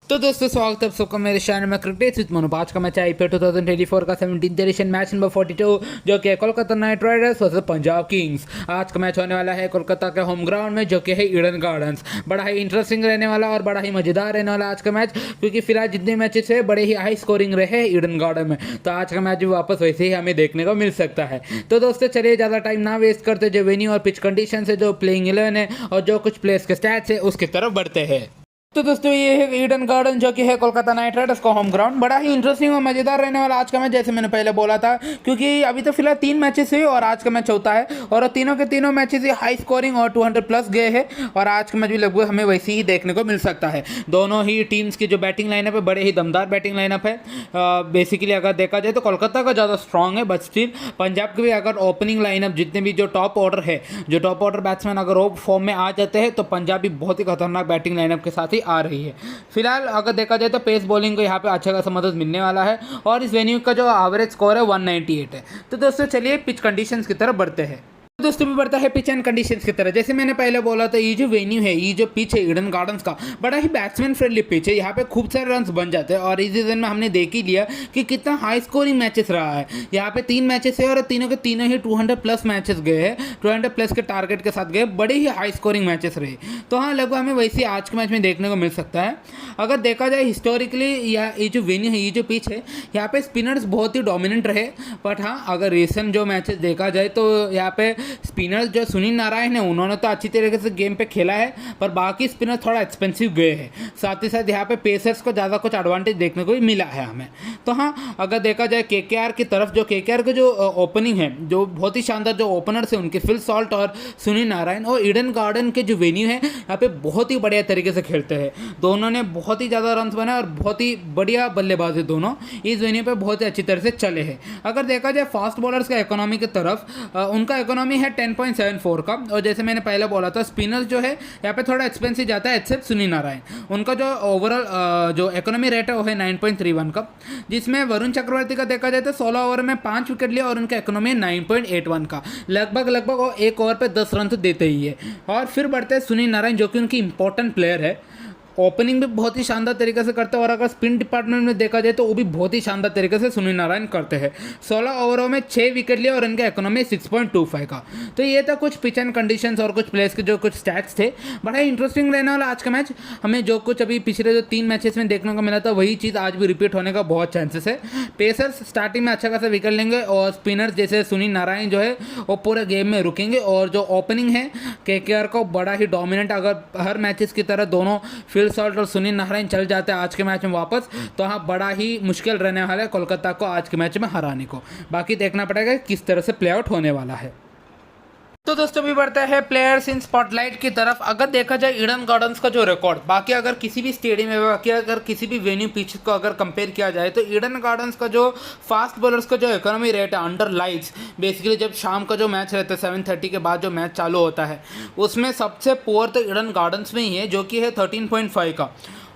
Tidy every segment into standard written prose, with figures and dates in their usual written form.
तो दोस्तों स्वागत है आप सबका मेरे चैनल में क्रिकेट विद मनोज। आज का मैच है आईपीएल 2024 का 17th एडिशन मैच नंबर 42 जो कि है Kolkata night Riders versus Punjab Kings. आज का मैच होने वाला है कोलकाता के होम ग्राउंड में जो कि है ईडन गार्डन्स। बड़ा ही इंटरेस्टिंग रहने वाला और बड़ा ही मजेदार रहने वाला आज का मैच, क्योंकि फिलहाल जितने मैचेस है बड़े ही हाई स्कोरिंग रहे ईडन गार्डन में। तो आज का मैच भी वापस वैसे ही हमें देखने को मिल सकता है। तो दोस्तों चलिए ज़्यादा टाइम ना वेस्ट करते, जो वेन्यू और पिच कंडीशन है, जो प्लेइंग 11 है और जो कुछ प्लेयर्स के स्टैट्स है उसकी तरफ बढ़ते हैं। तो दोस्तों ये है ईडन गार्डन जो कि है कोलकाता नाइट राइडर्स का होम ग्राउंड। बड़ा ही इंटरेस्टिंग और मजेदार रहने वाला आज का मैच, जैसे मैंने पहले बोला था, क्योंकि अभी तो फिलहाल 3 मैचेस है और आज का मैच होता है और तीनों के तीनों मैचेस ही हाई स्कोरिंग और 200 प्लस गए हैं और आज का मैच भी लगभग हमें वैसे ही देखने को मिल सकता है। दोनों ही टीम्स की जो बैटिंग लाइनअप है बड़े ही दमदार बैटिंग लाइनअप है। बेसिकली अगर देखा जाए तो कोलकाता का ज़्यादा स्ट्रॉन्ग है, बट स्टिल पंजाब के भी अगर ओपनिंग लाइनअप जितने भी जो टॉप ऑर्डर है, जो टॉप ऑर्डर बैट्समैन अगर वो फॉर्म में आ जाते हैं तो पंजाब भी बहुत ही खतरनाक बैटिंग लाइनअप के साथ ही आ रही है। फिलहाल अगर देखा जाए तो पेस बॉलिंग को यहाँ पे अच्छा खासा मदद मिलने वाला है और इस वेन्यू का जो एवरेज स्कोर है 198 है। तो दोस्तों चलिए पिच कंडीशंस की तरफ बढ़ते हैं। दोस्तों भी बढ़ता है पिच एंड कंडीशंस की तरह। जैसे मैंने पहले बोला था, ये जो वेन्यू है, ये जो पिच है ईडन गार्डन्स का, बड़ा ही बैट्समैन फ्रेंडली पिच है। यहाँ पे खूब सारे रन्स बन जाते हैं और इस सीजन में हमने देख ही लिया कि कितना हाई स्कोरिंग मैचेस रहा है। यहाँ पे 3 मैचेस है और तीनों के तीनों ही 200 प्लस मैचेस गए हैं, 200 प्लस के टारगेट के साथ गए, बड़े ही हाई स्कोरिंग मैचेस रहे। तो हाँ, लगभग हमें वैसे आज के मैच में देखने को मिल सकता है। अगर देखा जाए हिस्टोरिकली ये जो वेन्यू है, ये जो पिच है, यहाँ पे स्पिनर्स बहुत ही डोमिनेंट रहे। बट हाँ, अगर रिसेंट जो मैचेस देखा जाए तो यहाँ पे स्पिनर्स जो सुनील नारायण है उन्होंने तो अच्छी तरीके से गेम पे खेला है, पर बाकी स्पिनर थोड़ा एक्सपेंसिव गए हैं। साथ ही साथ यहाँ पे पेसर्स को ज़्यादा कुछ एडवांटेज देखने को भी मिला है हमें। तो हाँ, अगर देखा जाए केकेआर की तरफ, जो केकेआर के जो ओपनिंग है, जो बहुत ही शानदार जो ओपनर्स है उनके फिल सॉल्ट और सुनील नारायण, और ईडन गार्डन के जो वेन्यू है यहाँ पे बहुत ही बढ़िया तरीके से खेलते हैं। दोनों ने बहुत ही ज़्यादा रन बनाए और बहुत ही बढ़िया बल्लेबाज है दोनों, इस वेन्यू पे बहुत ही अच्छी तरह से चले हैं। अगर देखा जाए फास्ट बॉलर्स का इकोनॉमी की तरफ, उनका इकोनॉमी है 10.74 का, और जैसे मैंने पहले बोला था स्पिनर्स जो है यहाँ पे थोड़ा एक्सपेंसिव जाता है एक्सेप्ट सुनील नारायण। उनका जो ओवरऑल जो इकोनॉमी रेट है वो है 9.31 का, जिसमें वरुण चक्रवर्ती का देखा जाए तो 16 ओवर में 5 विकेट लिया और उनका इकोनॉमी 9.81 का। लगभग वो एक ओवर पे 10 रन तो देते ही है। और फिर बढ़ते हैं सुनील नारायण, जो कि उनकी इंपॉर्टेंट प्लेयर है। ओपनिंग भी बहुत ही शानदार तरीके से करते हैं और अगर स्पिन डिपार्टमेंट में देखा जाए तो वो भी बहुत ही शानदार तरीके से सुनील नारायण करते हैं। 16 ओवरों में 6 विकेट लिए और इनका इकोनॉमी 6.25 का। तो ये था कुछ पिच एंड कंडीशंस और कुछ प्लेयर्स के जो कुछ स्टैट्स थे। बड़ा ही इंटरेस्टिंग रहने वाला आज का मैच। हमें जो कुछ अभी पिछले जो 3 मैचेस में देखने को मिला था वही चीज़ आज भी रिपीट होने का बहुत चांसेस है। पेसर्स स्टार्टिंग में अच्छा खासा विकेट लेंगे और स्पिनर्स जैसे सुनील नारायण जो है वो पूरे गेम में रुकेंगे, और जो ओपनिंग है केकेआर को बड़ा ही डोमिनेंट, अगर हर मैचेस की तरह दोनों फिल सॉल्ट और सुनील नारायण चल जाते हैं आज के मैच में वापस, तो हाँ बड़ा ही मुश्किल रहने वाला है कोलकाता को आज के मैच में हराने को। बाकी देखना पड़ेगा किस तरह से प्ले आउट होने वाला है। तो दोस्तों भी बढ़ता है प्लेयर्स इन स्पॉटलाइट की तरफ। अगर देखा जाए ईडन गार्डन्स का जो रिकॉर्ड, बाकी अगर किसी भी स्टेडियम में, बाकी अगर किसी भी वेन्यू पिच को अगर कंपेयर किया जाए तो ईडन गार्डन्स का जो फास्ट बॉलर्स का जो इकोनॉमी रेट है अंडर लाइट्स, बेसिकली जब शाम का जो मैच रहता है 7:30 के बाद जो मैच चालू होता है, उसमें सबसे पुअर तो ईडन गार्डन्स में ही है, जो कि है 13.5 का।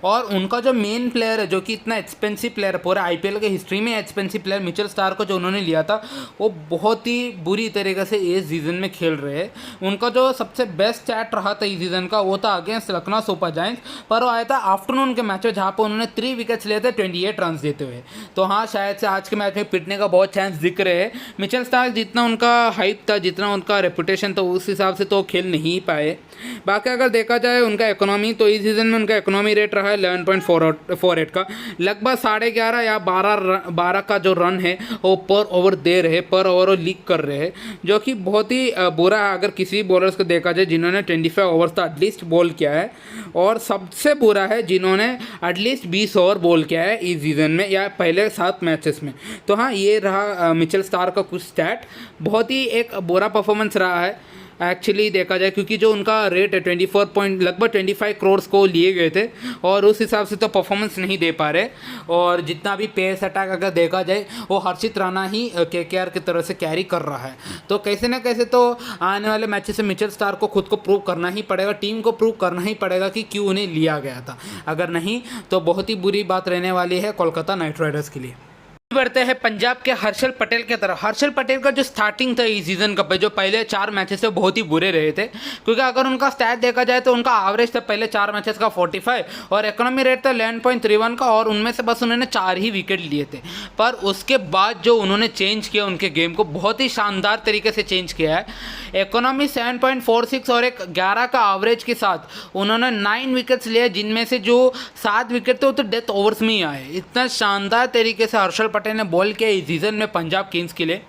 और उनका जो मेन प्लेयर है, जो कि इतना एक्सपेंसिव प्लेयर है, पूरे आईपीएल के हिस्ट्री में एक्सपेंसिव प्लेयर मिचेल स्टार्क को जो उन्होंने लिया था, वो बहुत ही बुरी तरीके से इस सीज़न में खेल रहे हैं। उनका जो सबसे बेस्ट चैट रहा था इस सीज़न का वो था अगेंस्ट लखनऊ सुपर जायंट्स, पर वो आया था आफ्टरनून के मैच में जहाँ पर उन्होंने 3 विकेट्स लिए थे 28 रन देते हुए। तो हाँ, शायद से आज के मैच में पिटने का बहुत चांस दिख रहे हैं। मिचेल स्टार्क जितना उनका हाइप था, जितना उनका रेपुटेशन था, उस हिसाब से तो खेल नहीं पाए। बाकी अगर देखा जाए उनका इकोनॉमी, तो इस सीज़न में उनका इकोनॉमी रेट रहा है 11.48 का। लगभग 11.5 या 12 का जो रन है वो पर ओवर दे रहे, पर ओवर वो लीक कर रहे हैं, जो कि बहुत ही बुरा है अगर किसी बॉलर्स को देखा जाए जिन्होंने 25 ओवर्स तो एटलीस्ट बॉल किया है, और सबसे बुरा है जिन्होंने एटलीस्ट 20 ओवर बॉल किया है इस सीज़न में या पहले 7 मैचेस में। तो हाँ, ये रहा मिचेल स्टार्क का कुछ स्टैट। बहुत ही एक बुरा परफॉर्मेंस रहा है एक्चुअली देखा जाए, क्योंकि जो उनका रेट है लगभग 25 करोड़ को लिए गए थे और उस हिसाब से तो परफॉर्मेंस नहीं दे पा रहे। और जितना भी पेस अटैक अगर देखा जाए वो हर्षित राणा ही केकेआर की तरह से कैरी कर रहा है। तो कैसे ना कैसे तो आने वाले मैचेस से मिचेल स्टार्क को खुद को प्रूव करना ही पड़ेगा, टीम को प्रूव करना ही पड़ेगा कि क्यों उन्हें लिया गया था। अगर नहीं तो बहुत ही बुरी बात रहने वाली है कोलकाता नाइट राइडर्स के लिए। बढ़ते हैं पंजाब के हर्षल पटेल की तरफ। हर्षल पटेल का जो स्टार्टिंग था इस सीजन का, जो पहले 4 मैचेस से बहुत ही बुरे रहे थे, क्योंकि अगर उनका स्टैट देखा जाए तो उनका एवरेज था पहले 4 मैचेस का 45 और इकोनॉमी रेट था 11.31 का, और उनमें से बस उन्होंने 4 ही विकेट लिए थे। पर उसके बाद जो उन्होंने चेंज किया उनके गेम को, बहुत ही शानदार तरीके से चेंज किया है। इकोनॉमी 7.46 और एक 11 का एवरेज के साथ उन्होंने 9 विकेट्स लिए, जिनमें से जो 7 विकेट थे वो तो डेथ ओवर्स में ही आए। इतना शानदार तरीके से हर्षल पटेल ने बॉल किया इस सीजन में पंजाब किंग्स के लिए,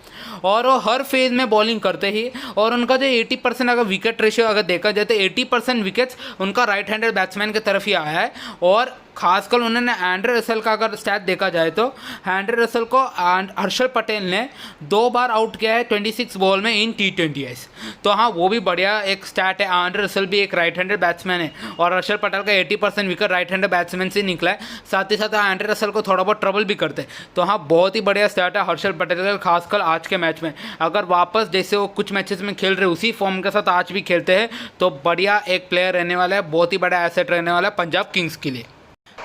और वो हर फेज में बॉलिंग करते ही, और उनका जो 80% अगर विकेट रेशियो अगर देखा जाए तो 80% विकेट्स उनका राइट हैंडेड बैट्समैन की तरफ ही आया है। और खासकर उन्होंने एंड्रे रसेल का अगर स्टैट देखा जाए तो एंड्रे रसेल को हर्षल पटेल ने 2 बार आउट किया है 26 बॉल में इन T20s। तो हाँ, वो भी बढ़िया एक स्टैट है। एंड्रे रसेल भी एक राइट हैंडेड बैट्समैन है और हर्षल पटेल का 80% विकेट राइट हैंडेड बैट्समैन से निकला है। साथ ही साथ एंड्रे रसेल को थोड़ा बहुत ट्रबल भी करते हैं। तो हाँ, बहुत ही बढ़िया स्टैट है हर्षल पटेल का, खासकर आज के मैच में। अगर वापस जैसे वो कुछ मैचेस में खेल रहे उसी फॉर्म के साथ आज भी खेलते हैं तो बढ़िया एक प्लेयर रहने वाला है, बहुत ही बड़ा एसेट रहने वाला है पंजाब किंग्स के लिए।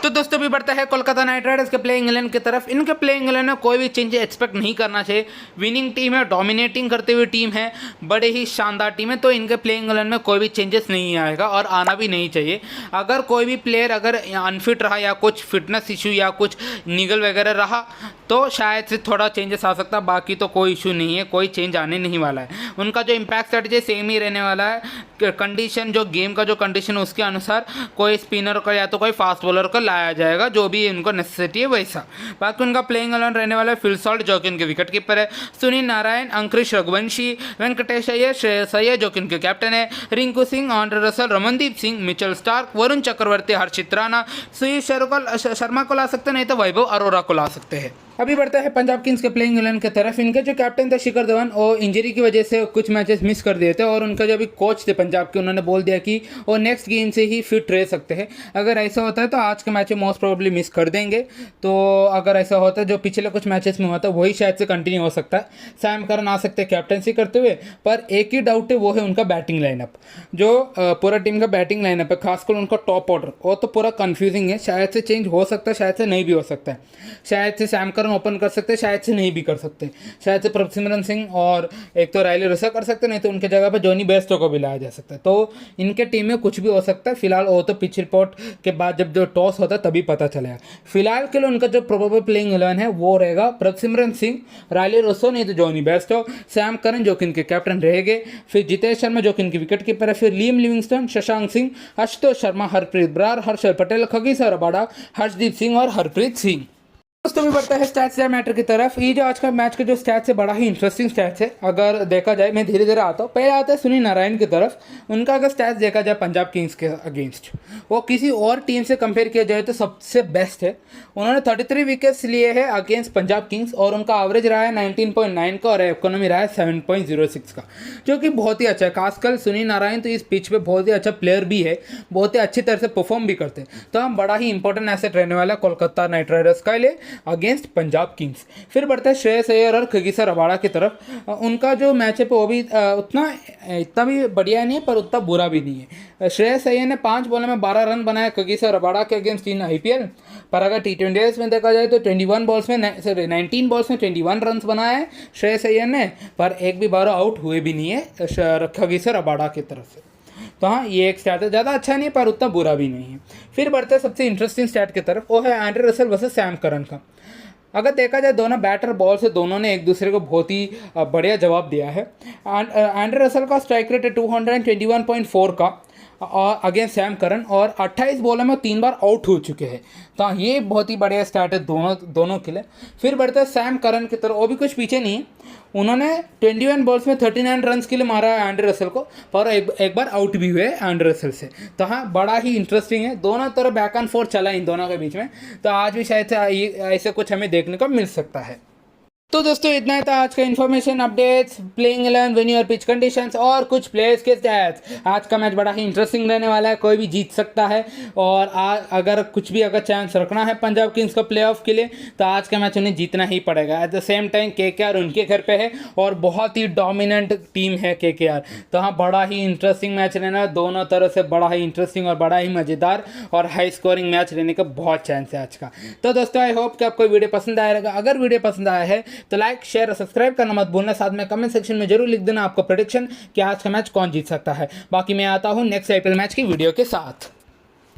तो दोस्तों भी बढ़ता है कोलकाता नाइट राइडर्स के प्लेइंग 11 की तरफ। इनके प्लेइंग 11 में कोई भी चेंज एक्सपेक्ट नहीं करना चाहिए। विनिंग टीम है, डोमिनेटिंग करते हुए टीम है, बड़े ही शानदार टीम है, तो इनके प्लेइंग 11 में कोई भी चेंजेस नहीं आएगा और आना भी नहीं चाहिए। अगर कोई भी प्लेयर अगर अनफिट रहा या कुछ फिटनेस इशू या कुछ निगल वगैरह रहा तो शायद से थोड़ा चेंजेस आ सकता है, बाकी तो कोई इशू नहीं है, कोई चेंज आने नहीं वाला है। उनका जो इम्पैक्ट स्ट्रेटजी सेम ही रहने वाला है। कंडीशन जो गेम का जो कंडीशन उसके अनुसार कोई स्पिनर का या तो कोई फास्ट बॉलर का लाया जाएगा, जो भी उनको नेसेसिटी है वैसा। बाकी उनका प्लेइंग 11 रहने वाला है फिल सॉल्ट जो कि उनके विकेट कीपर है, सुनील नारायण, अंकुरिश रघुवंशी, वेंकटेश अय्यर, श्रेयस अय्यर जो कि उनके कैप्टन है, Rinku Singh, Andre Russell, Ramandeep Singh, Mitchell Starc, Varun Chakravarthy, Harshit Rana, Suyash Sharma को ला सकते हैं, नहीं तो वैभव अरोरा को ला सकते हैं। अभी बढ़ता है पंजाब किंग्स के प्लेइंग 11 की तरफ। इनके जो कैप्टन थे शिखर धवन, और इंजरी की वजह से कुछ मैचेस मिस कर दिए थे, और उनका जो भी कोच थे पंजाब के, उन्होंने बोल दिया कि वो नेक्स्ट गेम से ही फिट रह सकते हैं। अगर ऐसा होता है तो आज के मैच में मोस्ट प्रोबेबली मिस कर देंगे। तो अगर ऐसा होता है जो पिछले कुछ मैचेस में हुआ था वही शायद से कंटिन्यू हो सकता है। सैम करन आ सकते हैं कैप्टनसी करते हुए, पर एक ही डाउट है, वो है उनका बैटिंग लाइनअप। जो पूरा टीम का बैटिंग लाइनअप है, खासकर उनका टॉप ऑर्डर, वो तो पूरा कन्फ्यूजिंग है। शायद से चेंज हो सकता है, शायद से नहीं भी हो सकता है। शायद से सैम करन ओपन कर सकते हैं, शायद से नहीं भी कर सकते। शायद से प्रभसिमरन सिंह और एक तो रायले रसा कर सकते, नहीं तो उनके जगह पर जॉनी बेस्टो को भी लाया जा सकता है। तो इनके टीम में कुछ भी हो सकता है। फिलहाल वो तो पिच रिपोर्ट के बाद जब जो टॉस होता है तभी पता चलेगा। फिलहाल के लिए उनका जो प्रोबेबल प्लेइंग 11 है वो रहेगा प्रभसिमरन सिंह, रायले रसो, नहीं तो जॉनी बेस्टो, सैम करन जो कि इनके कैप्टन रहेंगे, फिर जितेश शर्मा जो कि इनके विकेट कीपर है, फिर Liam Livingstone, Shashank Singh, Ashutosh Sharma, Harpreet Brar, Harshal Patel, Kagiso Rabada, Harshdeep Singh और हरप्रीत सिंह। दोस्तों भी बढ़ता है स्टैट्स या मैटर की तरफ। ये जो आज का मैच का जो स्टैट्स है बड़ा ही इंटरेस्टिंग स्टैट्स है। अगर देखा जाए, मैं धीरे धीरे आता हूँ, पहले आता है सुनील नारायण की तरफ। उनका अगर स्टैट्स देखा जाए पंजाब किंग्स के अगेंस्ट, वो किसी और टीम से कंपेयर किया जाए तो सबसे बेस्ट है। उन्होंने 33 विकेट्स लिए हैं अगेंस्ट पंजाब किंग्स, और उनका एवरेज रहा है 19.9 का और इकोनॉमी रहा है 7.06 का, जो कि बहुत ही अच्छा है। खासकर सुनील नारायण तो इस पिच पे बहुत ही अच्छा प्लेयर भी है, बहुत ही अच्छी तरह से परफॉर्म भी करते हैं। तो हम बड़ा ही इंपॉर्टेंट एसेट रहने वाला है कोलकाता नाइट राइडर्स का लिए अगेंस्ट पंजाब किंग्स। फिर बढ़ता है श्रेयस अय्यर और खगीसर रबाडा की तरफ। उनका जो मैच है वो भी इतना भी बढ़िया नहीं है, पर उतना बुरा भी नहीं है। श्रेयस अय्यर ने 5 बॉलों में 12 रन बनाए खगीसर रबाडा के अगेंस्ट इन IPL। पर अगर T20s में देखा जाए तो 19 बॉल्स में 21 रन बनाए श्रेयस अय्यर ने, पर एक भी बार आउट हुए भी नहीं है खगीसर रबाडा की तरफ से। तो हाँ, ये एक स्टैट है, ज़्यादा अच्छा नहीं है पर उतना बुरा भी नहीं है। फिर बढ़ते हैं सबसे इंटरेस्टिंग स्टैट की तरफ, वो है Andre Russell versus Sam Curran का। अगर देखा जाए दोनों बैटर बॉल से दोनों ने एक दूसरे को बहुत ही बढ़िया जवाब दिया है। एंड्रे रसेल का स्ट्राइक रेट है 221.4 का और अगेंस्ट सैम करन, और 28 बॉलों में 3 बार आउट हो चुके हैं। तो ये बहुत ही बढ़िया स्टार्ट है दोनों के लिए। फिर बढ़ता है सैम करन की तरफ, वो भी कुछ पीछे नहीं है। उन्होंने 21 बॉल्स में 39 रन के लिए मारा है एंड्रे रसेल को, पर एक बार आउट भी हुए एंड्रे रसेल से। तो हाँ, बड़ा ही इंटरेस्टिंग है, दोनों तरफ बैक एंड फोर्थ चला इन दोनों के बीच में। तो आज भी शायद से ऐसे कुछ हमें देखने को मिल सकता है। तो दोस्तों इतना ही था आज का इन्फॉर्मेशन, अपडेट्स, प्लेइंग 11, वेन्यू और पिच कंडीशंस और कुछ प्लेयर्स के स्टैट्स। आज का मैच बड़ा ही इंटरेस्टिंग रहने वाला है, कोई भी जीत सकता है। और अगर कुछ भी चांस रखना है पंजाब किंग्स को प्लेऑफ के लिए तो आज का मैच उन्हें जीतना ही पड़ेगा। At the same time KKR उनके घर पे है और बहुत ही डोमिनेंट टीम है केकेआर, तो हाँ बड़ा ही इंटरेस्टिंग मैच रहना है। दोनों तरह से बड़ा ही इंटरेस्टिंग और बड़ा ही मज़ेदार और हाई स्कोरिंग मैच रहने का बहुत चांस है आज का। तो दोस्तों आई होप कि आपको वीडियो पसंद आएगा। अगर वीडियो पसंद आया है तो लाइक, शेयर और सब्सक्राइब करना मत भूलना। साथ में कमेंट सेक्शन में जरूर लिख देना आपका प्रेडिक्शन कि आज का मैच कौन जीत सकता है। बाकी मैं आता हूं नेक्स्ट आईपीएल मैच की वीडियो के साथ।